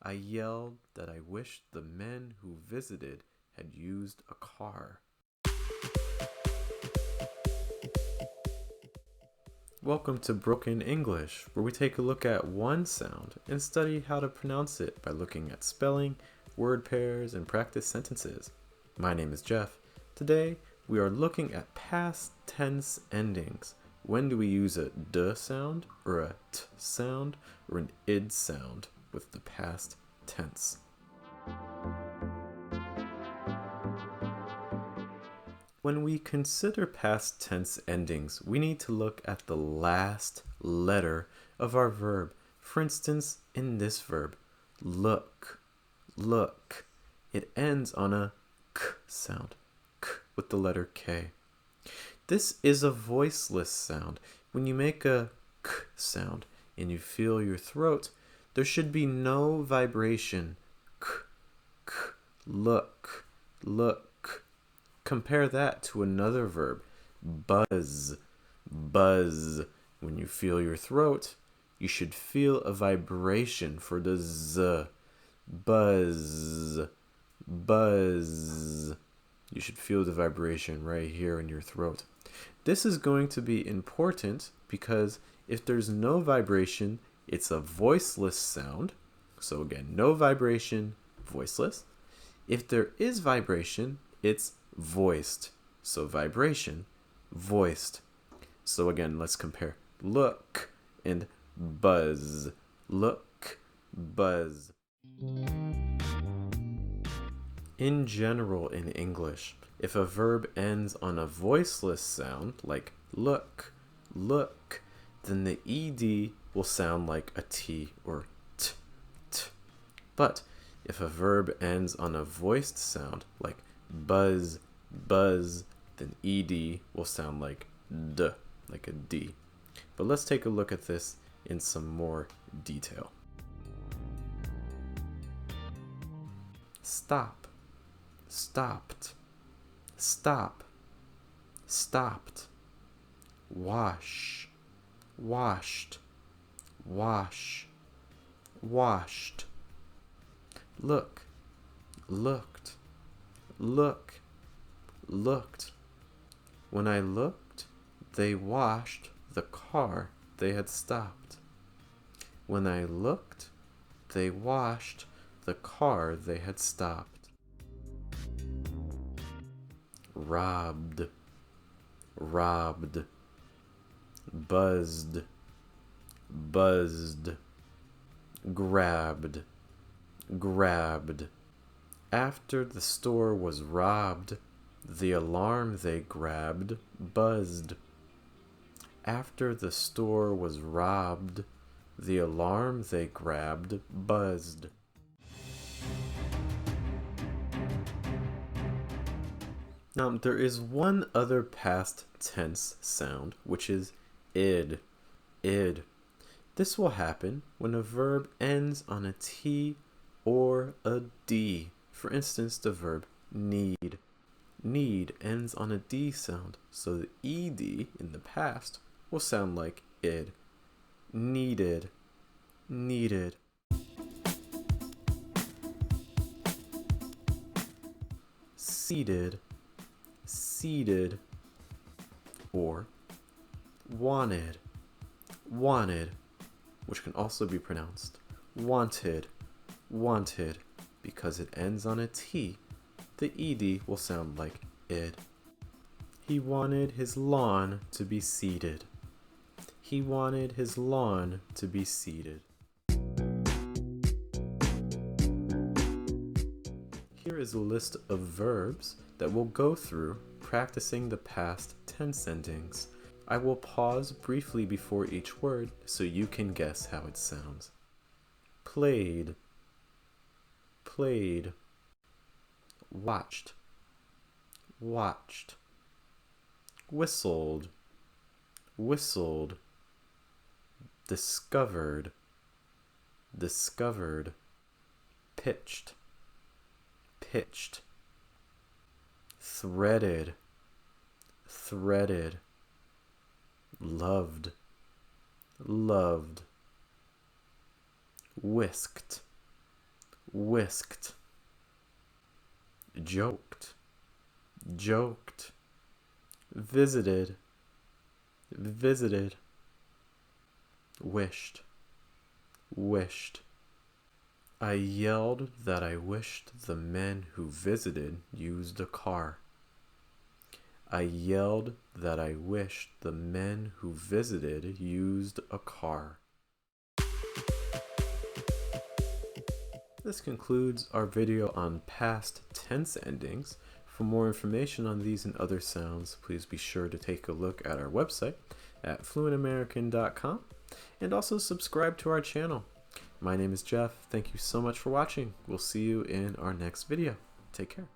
I yelled that I wished the men who visited had used a car. Welcome to Broken English, where we take a look at one sound and study how to pronounce it by looking at spelling, word pairs, and practice sentences. My name is Jeff. Today, we are looking at past tense endings. When do we use a d sound, or a t sound, or an id sound with the past tense? When we consider past tense endings, we need to look at the last letter of our verb. For instance, in this verb, look, look, it ends on a k sound, k with the letter K. This is a voiceless sound. When you make a k sound and you feel your throat, there should be no vibration. K, k, look, look. Compare that to another verb, buzz, buzz. When you feel your throat, you should feel a vibration for the z. Buzz, buzz. You should feel the vibration right here in your throat. This is going to be important because if there's no vibration, it's a voiceless sound. So again, no vibration, voiceless. If there is vibration, it's voiced. So vibration, voiced. So again, let's compare look and buzz. Look, buzz. In general in English, if a verb ends on a voiceless sound like look, look, then the ed will sound like a t or t, t. But if a verb ends on a voiced sound like buzz, buzz, then ed will sound like d, like a d. But let's take a look at this in some more detail. Stop, stopped, stop, stopped. Wash, washed, wash, washed. Look, looked, look, looked. When I looked, they washed the car they had stopped. When I looked, they washed the car they had stopped. Robbed, robbed, buzzed, buzzed, grabbed, grabbed. After the store was robbed, the alarm they grabbed buzzed. After the store was robbed, the alarm they grabbed buzzed. Now, there is one other past tense sound, which is id, id. This will happen when a verb ends on a t or a d. For instance, the verb need. Need ends on a d sound, so the ed in the past will sound like id. Needed, needed. Seated, seated. Or wanted, wanted, which can also be pronounced wanted, wanted. Because it ends on a T, the ed will sound like id. He wanted his lawn to be seeded. He wanted his lawn to be seeded. Here is a list of verbs that we'll go through practicing the past tense endings. I will pause briefly before each word so you can guess how it sounds. Played, played. Watched, watched. Whistled, whistled. Discovered, discovered. Pitched, pitched. Threaded, threaded. Loved, loved. Whisked, whisked, joked, joked, visited, visited, wished, wished. I yelled that I wished the men who visited used a car. I yelled that I wished the men who visited used a car. This concludes our video on past tense endings. For more information on these and other sounds, please be sure to take a look at our website at fluentamerican.com and also subscribe to our channel. My name is Jeff. Thank you so much for watching. We'll see you in our next video. Take care.